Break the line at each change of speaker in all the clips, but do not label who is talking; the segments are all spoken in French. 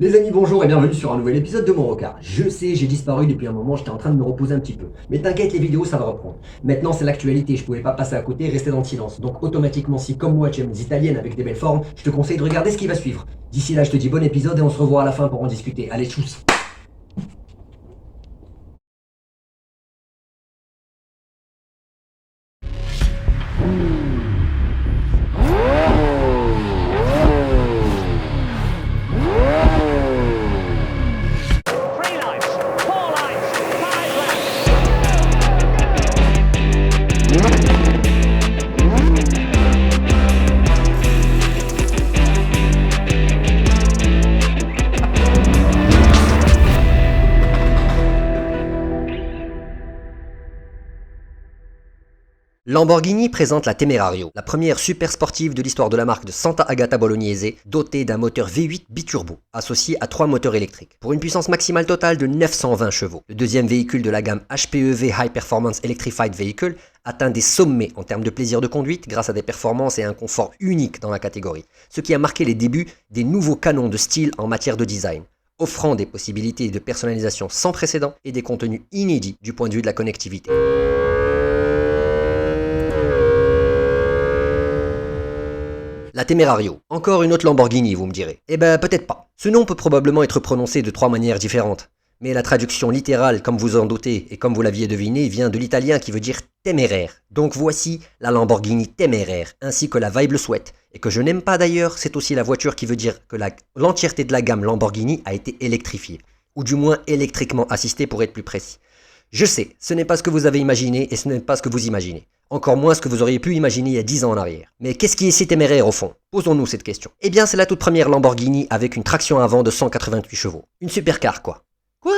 Les amis, bonjour et bienvenue sur un nouvel épisode de mon Rocard. Je sais, j'ai disparu depuis un moment, j'étais en train de me reposer un petit peu. Mais t'inquiète, les vidéos, ça va reprendre. Maintenant, c'est l'actualité, je pouvais pas passer à côté et rester dans le silence. Donc automatiquement, si comme moi tu aimes les italiennes avec des belles formes, je te conseille de regarder ce qui va suivre. D'ici là, je te dis bon épisode et on se revoit à la fin pour en discuter. Allez, tchuss.
Three lights, four lights, five left.
Lamborghini présente la Temerario, la première super sportive de l'histoire de la marque de Santa Agata Bolognese, dotée d'un moteur V8 biturbo, associé à 3 moteurs électriques, pour une puissance maximale totale de 920 chevaux. Le deuxième véhicule de la gamme HPEV High Performance Electrified Vehicle atteint des sommets en termes de plaisir de conduite grâce à des performances et un confort unique dans la catégorie, ce qui a marqué les débuts des nouveaux canons de style en matière de design, offrant des possibilités de personnalisation sans précédent et des contenus inédits du point de vue de la connectivité. La Temerario. Encore une autre Lamborghini, vous me direz. Eh ben, peut-être pas. Ce nom peut probablement être prononcé de 3 manières différentes. Mais la traduction littérale, comme vous en doutez et comme vous l'aviez deviné, vient de l'italien qui veut dire téméraire. Donc voici la Lamborghini téméraire, ainsi que la Vibe le souhaite. Et que je n'aime pas d'ailleurs, c'est aussi la voiture qui veut dire que l'entièreté de la gamme Lamborghini a été électrifiée. Ou du moins électriquement assistée pour être plus précis. Je sais, ce n'est pas ce que vous avez imaginé et ce n'est pas ce que vous imaginez. Encore moins ce que vous auriez pu imaginer il y a 10 ans en arrière. Mais qu'est-ce qui est si téméraire au fond? Posons-nous cette question. Eh bien, c'est la toute première Lamborghini avec une traction avant de 188 chevaux. Une supercar, quoi. Quoi?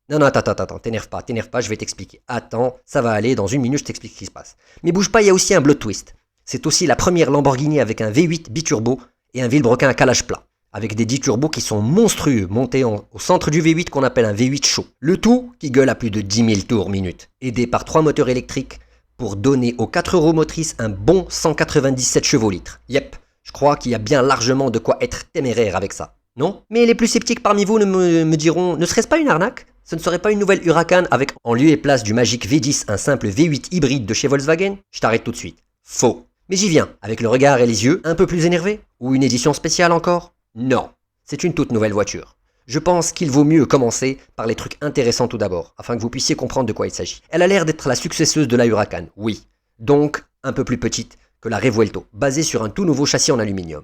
Non, non, attends, t'énerve pas, je vais t'expliquer. Attends, ça va aller, dans une minute, je t'explique ce qui se passe. Mais bouge pas, il y a aussi un plot twist. C'est aussi la première Lamborghini avec un V8 biturbo et un vilebrequin à calage plat, avec des 10 turbos qui sont monstrueux, montés au centre du V8 qu'on appelle un V8 chaud. Le tout qui gueule à plus de 10 000 tours minute, aidé par 3 moteurs électriques pour donner aux 4 roues motrices un bon 197 chevaux-litres. Yep, je crois qu'il y a bien largement de quoi être téméraire avec ça. Non? Mais les plus sceptiques parmi vous me diront, ne serait-ce pas une arnaque? Ce ne serait pas une nouvelle Huracan avec en lieu et place du magique V10 un simple V8 hybride de chez Volkswagen? Je t'arrête tout de suite. Faux. Mais j'y viens, avec le regard et les yeux un peu plus énervés? Ou une édition spéciale encore? Non, c'est une toute nouvelle voiture. Je pense qu'il vaut mieux commencer par les trucs intéressants tout d'abord, afin que vous puissiez comprendre de quoi il s'agit. Elle a l'air d'être la successeuse de la Huracan, oui. Donc, un peu plus petite que la Revuelto, basée sur un tout nouveau châssis en aluminium.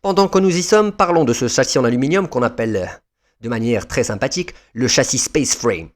Pendant que nous y sommes, parlons de ce châssis en aluminium qu'on appelle, de manière très sympathique, le châssis Space Frame.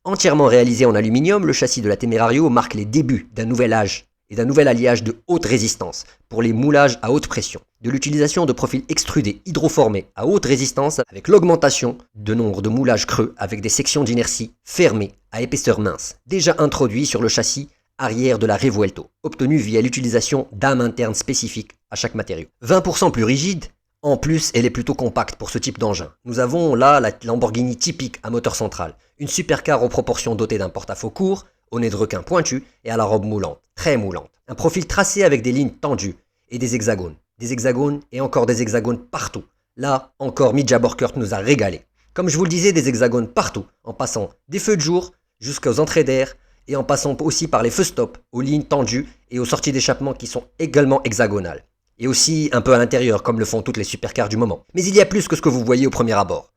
Entièrement réalisé en aluminium, le châssis de la Temerario marque les débuts d'un nouvel âge et d'un nouvel alliage de haute résistance pour les moulages à haute pression, de l'utilisation de profils extrudés hydroformés à haute résistance avec l'augmentation de nombre de moulages creux avec des sections d'inertie fermées à épaisseur mince, déjà introduits sur le châssis arrière de la Revuelto, obtenu via l'utilisation d'âmes internes spécifiques à chaque matériau. 20% plus rigide, en plus elle est plutôt compacte pour ce type d'engin. Nous avons là la Lamborghini typique à moteur central, une supercar aux proportions dotée d'un porte-à-faux court, au nez de requin pointu et à la robe moulante, très moulante. Un profil tracé avec des lignes tendues et des hexagones. Des hexagones et encore des hexagones partout. Là, encore Mitja Borkert nous a régalé. Comme je vous le disais, des hexagones partout, en passant des feux de jour jusqu'aux entrées d'air et en passant aussi par les feux stop, aux lignes tendues et aux sorties d'échappement qui sont également hexagonales. Et aussi un peu à l'intérieur, comme le font toutes les supercars du moment. Mais il y a plus que ce que vous voyez au premier abord.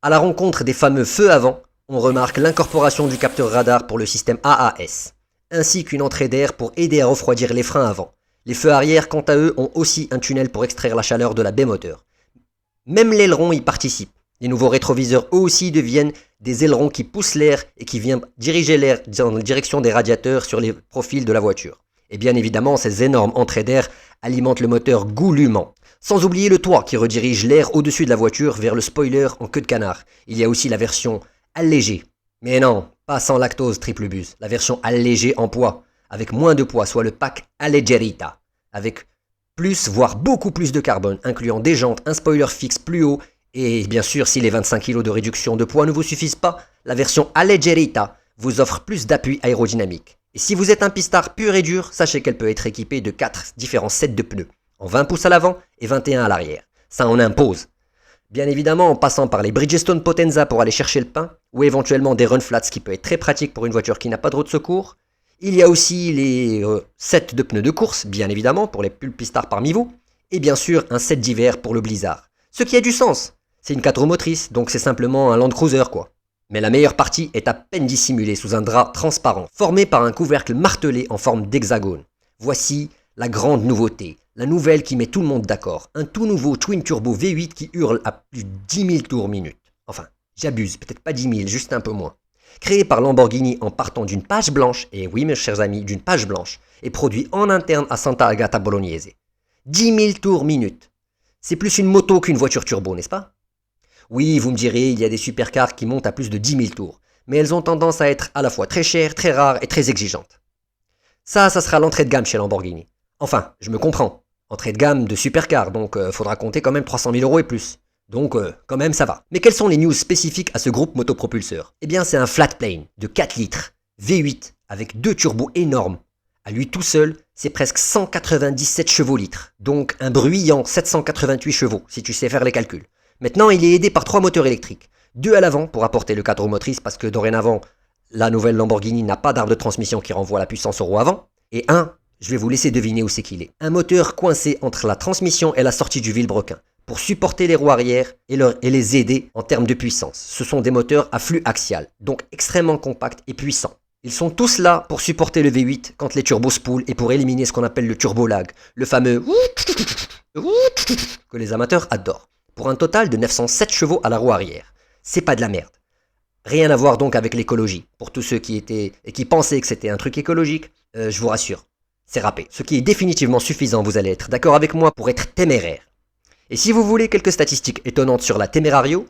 À la rencontre des fameux feux avant, on remarque l'incorporation du capteur radar pour le système AAS, ainsi qu'une entrée d'air pour aider à refroidir les freins avant. Les feux arrière, quant à eux, ont aussi un tunnel pour extraire la chaleur de la baie moteur. Même l'aileron y participe. Les nouveaux rétroviseurs, eux aussi, deviennent des ailerons qui poussent l'air et qui viennent diriger l'air dans la direction des radiateurs sur les profils de la voiture. Et bien évidemment, ces énormes entrées d'air alimentent le moteur goulûment. Sans oublier le toit qui redirige l'air au-dessus de la voiture vers le spoiler en queue de canard. Il y a aussi la version allégée. Mais non, pas sans lactose triple bus. La version allégée en poids, avec moins de poids, soit le pack Alleggerita, avec plus, voire beaucoup plus de carbone, incluant des jantes, un spoiler fixe plus haut, et bien sûr, si les 25 kg de réduction de poids ne vous suffisent pas, la version Alleggerita vous offre plus d'appui aérodynamique. Et si vous êtes un pistard pur et dur, sachez qu'elle peut être équipée de 4 différents sets de pneus, en 20 pouces à l'avant et 21 à l'arrière. Ça en impose. Bien évidemment, en passant par les Bridgestone Potenza pour aller chercher le pain, ou éventuellement des run flats, ce qui peut être très pratique pour une voiture qui n'a pas de roue de secours. Il y a aussi les sets de pneus de course, bien évidemment, pour les pulpistards parmi vous, et bien sûr un set d'hiver pour le blizzard. Ce qui a du sens. C'est une 4 roues motrices, donc c'est simplement un Land Cruiser quoi. Mais la meilleure partie est à peine dissimulée sous un drap transparent, formé par un couvercle martelé en forme d'hexagone. Voici la grande nouveauté, la nouvelle qui met tout le monde d'accord. Un tout nouveau Twin Turbo V8 qui hurle à plus de 10 000 tours minute. Enfin, j'abuse, peut-être pas 10 000, juste un peu moins. Créé par Lamborghini en partant d'une page blanche, et oui mes chers amis, d'une page blanche, et produit en interne à Santa Agata Bolognese. 10 000 tours minute. C'est plus une moto qu'une voiture turbo, n'est-ce pas? Oui, vous me direz, il y a des supercars qui montent à plus de 10 000 tours, mais elles ont tendance à être à la fois très chères, très rares et très exigeantes. Ça sera l'entrée de gamme chez Lamborghini. Enfin, je me comprends. Entrée de gamme de supercar, donc faudra compter quand même 300 000 € et plus. Donc quand même ça va. Mais quelles sont les news spécifiques à ce groupe motopropulseur? Eh bien c'est un flat plane de 4 litres, V8, avec 2 turbos énormes. À lui tout seul, c'est presque 197 chevaux-litres, donc un bruyant 788 chevaux, si tu sais faire les calculs. Maintenant, il est aidé par 3 moteurs électriques. 2 à l'avant pour apporter le cadre motrice, parce que dorénavant, la nouvelle Lamborghini n'a pas d'arbre de transmission qui renvoie la puissance au roue avant. Et un, je vais vous laisser deviner où c'est qu'il est. Un moteur coincé entre la transmission et la sortie du vilebrequin, pour supporter les roues arrière et les aider en termes de puissance. Ce sont des moteurs à flux axial, donc extrêmement compacts et puissants. Ils sont tous là pour supporter le V8 quand les turbos spoolent et pour éliminer ce qu'on appelle le turbo lag, le fameux que les amateurs adorent, pour un total de 907 chevaux à la roue arrière. C'est pas de la merde. Rien à voir donc avec l'écologie. Pour tous ceux qui pensaient que c'était un truc écologique, je vous rassure, c'est râpé. Ce qui est définitivement suffisant, vous allez être d'accord avec moi, pour être téméraire. Et si vous voulez quelques statistiques étonnantes sur la Temerario,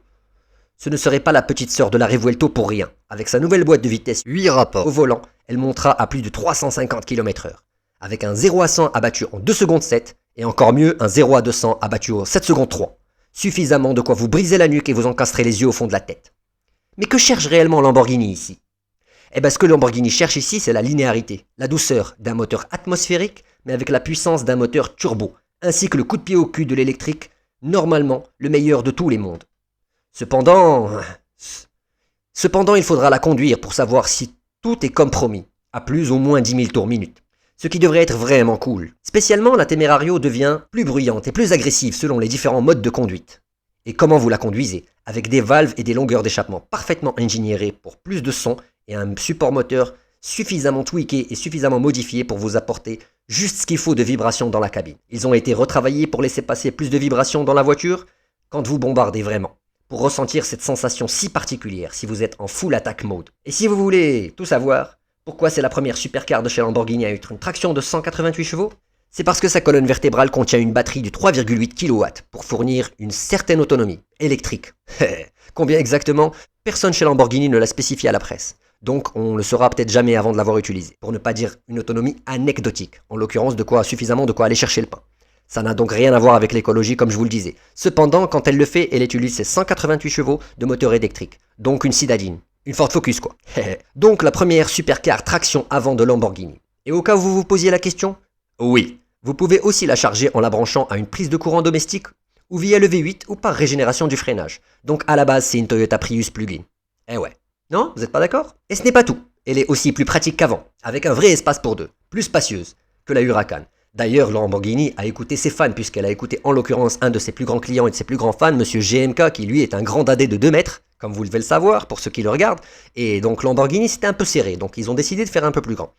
ce ne serait pas la petite sœur de la Revuelto pour rien. Avec sa nouvelle boîte de vitesse 8 rapports au volant, elle montera à plus de 350 km/h. Avec un 0 à 100 abattu en 2 secondes 7, et encore mieux, un 0 à 200 abattu en 7 secondes 3. Suffisamment de quoi vous briser la nuque et vous encastrez les yeux au fond de la tête. Mais que cherche réellement Lamborghini ici? Eh bien ce que Lamborghini cherche ici, c'est la linéarité, la douceur d'un moteur atmosphérique, mais avec la puissance d'un moteur turbo, ainsi que le coup de pied au cul de l'électrique, normalement le meilleur de tous les mondes. Cependant, il faudra la conduire pour savoir si tout est comme promis, à plus ou moins 10 000 tours minute. Ce qui devrait être vraiment cool. Spécialement, la Temerario devient plus bruyante et plus agressive selon les différents modes de conduite. Et comment vous la conduisez? Avec des valves et des longueurs d'échappement parfaitement ingénierées pour plus de son et un support moteur suffisamment tweaké et suffisamment modifié pour vous apporter juste ce qu'il faut de vibrations dans la cabine. Ils ont été retravaillés pour laisser passer plus de vibrations dans la voiture quand vous bombardez vraiment, pour ressentir cette sensation si particulière si vous êtes en full attack mode. Et si vous voulez tout savoir, pourquoi c'est la première supercar de chez Lamborghini à être une traction de 188 chevaux? C'est parce que sa colonne vertébrale contient une batterie de 3,8 kW pour fournir une certaine autonomie électrique. Combien exactement? Personne chez Lamborghini ne l'a spécifié à la presse. Donc on le saura peut-être jamais avant de l'avoir utilisé. Pour ne pas dire une autonomie anecdotique. En l'occurrence suffisamment de quoi aller chercher le pain. Ça n'a donc rien à voir avec l'écologie comme je vous le disais. Cependant, quand elle le fait, elle utilise ses 188 chevaux de moteur électrique. Donc une citadine. Une Ford Focus quoi. Donc la première supercar traction avant de Lamborghini. Et au cas où vous vous posiez la question, oui. Vous pouvez aussi la charger en la branchant à une prise de courant domestique ou via le V8 ou par régénération du freinage. Donc à la base c'est une Toyota Prius plug-in. Eh ouais. Non, vous n'êtes pas d'accord? Et ce n'est pas tout. Elle est aussi plus pratique qu'avant, avec un vrai espace pour deux, plus spacieuse que la Huracan. D'ailleurs, Lamborghini a écouté ses fans puisqu'elle a écouté en l'occurrence un de ses plus grands clients et de ses plus grands fans, monsieur GMK, qui lui est un grand dadé de 2 mètres, comme vous devez le savoir pour ceux qui le regardent. Et donc Lamborghini c'était un peu serré, donc ils ont décidé de faire un peu plus grand.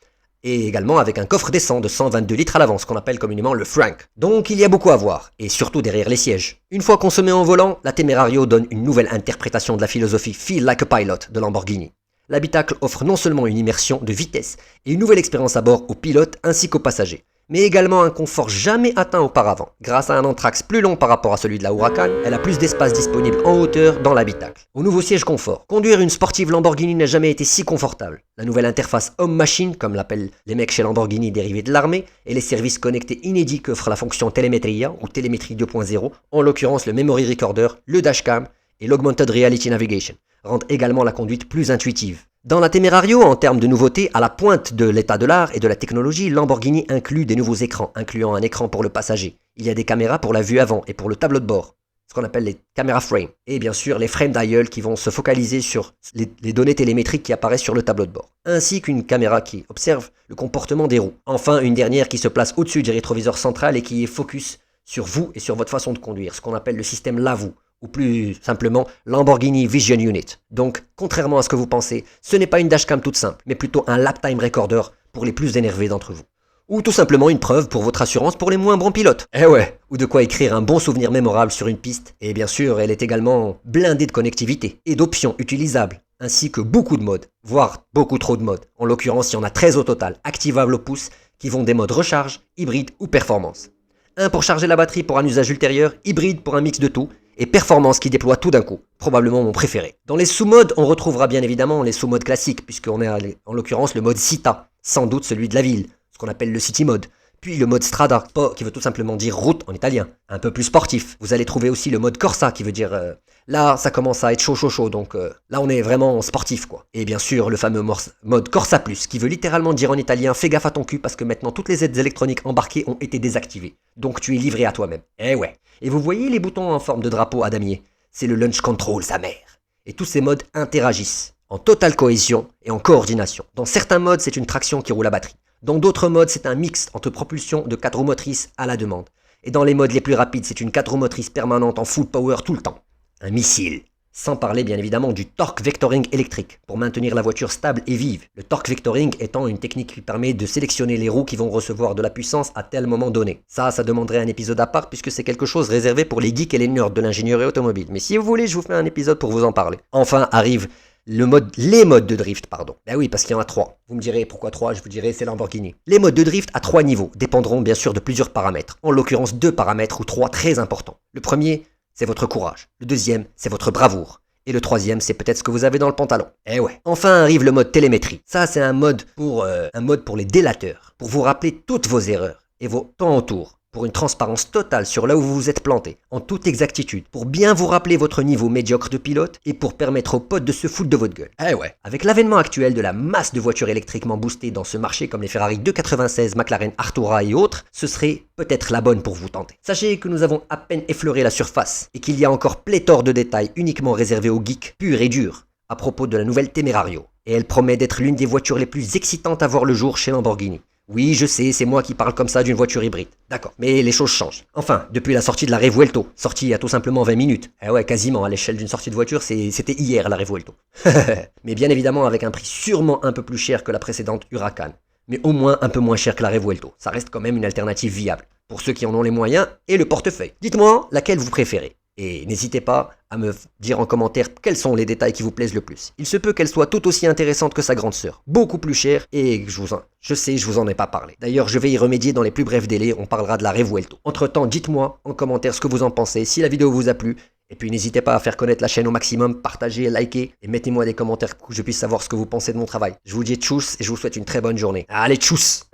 Et également avec un coffre décent de 122 litres à l'avant, ce qu'on appelle communément le Frank. Donc il y a beaucoup à voir, et surtout derrière les sièges. Une fois qu'on se met en volant, la Temerario donne une nouvelle interprétation de la philosophie Feel Like a Pilot de Lamborghini. L'habitacle offre non seulement une immersion de vitesse et une nouvelle expérience à bord aux pilotes ainsi qu'aux passagers, mais également un confort jamais atteint auparavant. Grâce à un anthrax plus long par rapport à celui de la Huracan, elle a plus d'espace disponible en hauteur dans l'habitacle. Au nouveau siège confort, conduire une sportive Lamborghini n'a jamais été si confortable. La nouvelle interface homme-machine, comme l'appellent les mecs chez Lamborghini dérivés de l'armée, et les services connectés inédits qu'offre la fonction Telemetria ou Télémétrie 2.0, en l'occurrence le Memory Recorder, le Dashcam et l'Augmented Reality Navigation, rendent également la conduite plus intuitive. Dans la Temerario, en termes de nouveautés, à la pointe de l'état de l'art et de la technologie, Lamborghini inclut des nouveaux écrans, incluant un écran pour le passager. Il y a des caméras pour la vue avant et pour le tableau de bord, ce qu'on appelle les caméras frame. Et bien sûr, les frame dial qui vont se focaliser sur les données télémétriques qui apparaissent sur le tableau de bord. Ainsi qu'une caméra qui observe le comportement des roues. Enfin, une dernière qui se place au-dessus du rétroviseur central et qui est focus sur vous et sur votre façon de conduire, ce qu'on appelle le système LAVU, ou plus simplement Lamborghini Vision Unit. Donc, contrairement à ce que vous pensez, ce n'est pas une dashcam toute simple, mais plutôt un lap time recorder pour les plus énervés d'entre vous. Ou tout simplement une preuve pour votre assurance pour les moins bons pilotes. Eh ouais, ou de quoi écrire un bon souvenir mémorable sur une piste. Et bien sûr, elle est également blindée de connectivité et d'options utilisables, ainsi que beaucoup de modes, voire beaucoup trop de modes. En l'occurrence, il y en a 13 au total, activables au pouce, qui vont des modes recharge, hybride ou performance. Un pour charger la batterie pour un usage ultérieur, hybride pour un mix de tout, et performance qui déploie tout d'un coup, probablement mon préféré. Dans les sous-modes, on retrouvera bien évidemment les sous-modes classiques, puisqu'on est en l'occurrence le mode Città, sans doute celui de la ville, ce qu'on appelle le City Mode. Puis le mode Strada, qui veut tout simplement dire route en italien, un peu plus sportif. Vous allez trouver aussi le mode Corsa, qui veut dire là ça commence à être chaud, donc là on est vraiment sportif quoi. Et bien sûr le fameux mode Corsa Plus, qui veut littéralement dire en italien fais gaffe à ton cul parce que maintenant toutes les aides électroniques embarquées ont été désactivées. Donc tu es livré à toi-même. Eh ouais. Et vous voyez les boutons en forme de drapeau à damier? C'est le launch control sa mère. Et tous ces modes interagissent, en totale cohésion et en coordination. Dans certains modes c'est une traction qui roule à batterie. Dans d'autres modes, c'est un mix entre propulsion de 4 roues motrices à la demande. Et dans les modes les plus rapides, c'est une 4 roues motrices permanente en full power tout le temps. Un missile. Sans parler bien évidemment du torque vectoring électrique, pour maintenir la voiture stable et vive. Le torque vectoring étant une technique qui permet de sélectionner les roues qui vont recevoir de la puissance à tel moment donné. Ça demanderait un épisode à part puisque c'est quelque chose réservé pour les geeks et les nerds de l'ingénierie automobile. Mais si vous voulez, je vous fais un épisode pour vous en parler. Enfin arrive les modes de drift, pardon. Ben oui, parce qu'il y en a 3. Vous me direz pourquoi 3, je vous dirai c'est Lamborghini. Les modes de drift à 3 niveaux dépendront bien sûr de plusieurs paramètres. En l'occurrence 2 paramètres ou 3 très importants. Le premier, c'est votre courage. Le deuxième, c'est votre bravoure. Et le troisième, c'est peut-être ce que vous avez dans le pantalon. Eh ouais. Enfin arrive le mode télémétrie. Ça, c'est un mode pour les délateurs. Pour vous rappeler toutes vos erreurs et vos temps autour. Pour une transparence totale sur là où vous vous êtes planté, en toute exactitude, pour bien vous rappeler votre niveau médiocre de pilote et pour permettre aux potes de se foutre de votre gueule. Eh ouais. Avec l'avènement actuel de la masse de voitures électriquement boostées dans ce marché comme les Ferrari 296, McLaren Artura et autres, ce serait peut-être la bonne pour vous tenter. Sachez que nous avons à peine effleuré la surface et qu'il y a encore pléthore de détails uniquement réservés aux geeks purs et durs à propos de la nouvelle Temerario. Et elle promet d'être l'une des voitures les plus excitantes à voir le jour chez Lamborghini. Oui, je sais, c'est moi qui parle comme ça d'une voiture hybride. D'accord, mais les choses changent. Enfin, depuis la sortie de la Revuelto, sortie il y a tout simplement 20 minutes. Eh ouais, quasiment, à l'échelle d'une sortie de voiture, c'était hier la Revuelto. Mais bien évidemment avec un prix sûrement un peu plus cher que la précédente Huracan. Mais au moins un peu moins cher que la Revuelto. Ça reste quand même une alternative viable, pour ceux qui en ont les moyens et le portefeuille. Dites-moi laquelle vous préférez. Et n'hésitez pas à me dire en commentaire quels sont les détails qui vous plaisent le plus. Il se peut qu'elle soit tout aussi intéressante que sa grande sœur, beaucoup plus chère, et je vous en ai pas parlé. D'ailleurs, je vais y remédier dans les plus brefs délais, on parlera de la Revuelto. Entre temps, dites-moi en commentaire ce que vous en pensez, si la vidéo vous a plu, et puis n'hésitez pas à faire connaître la chaîne au maximum, partagez, likez, et mettez-moi des commentaires pour que je puisse savoir ce que vous pensez de mon travail. Je vous dis tchuss, et je vous souhaite une très bonne journée. Allez, tchuss!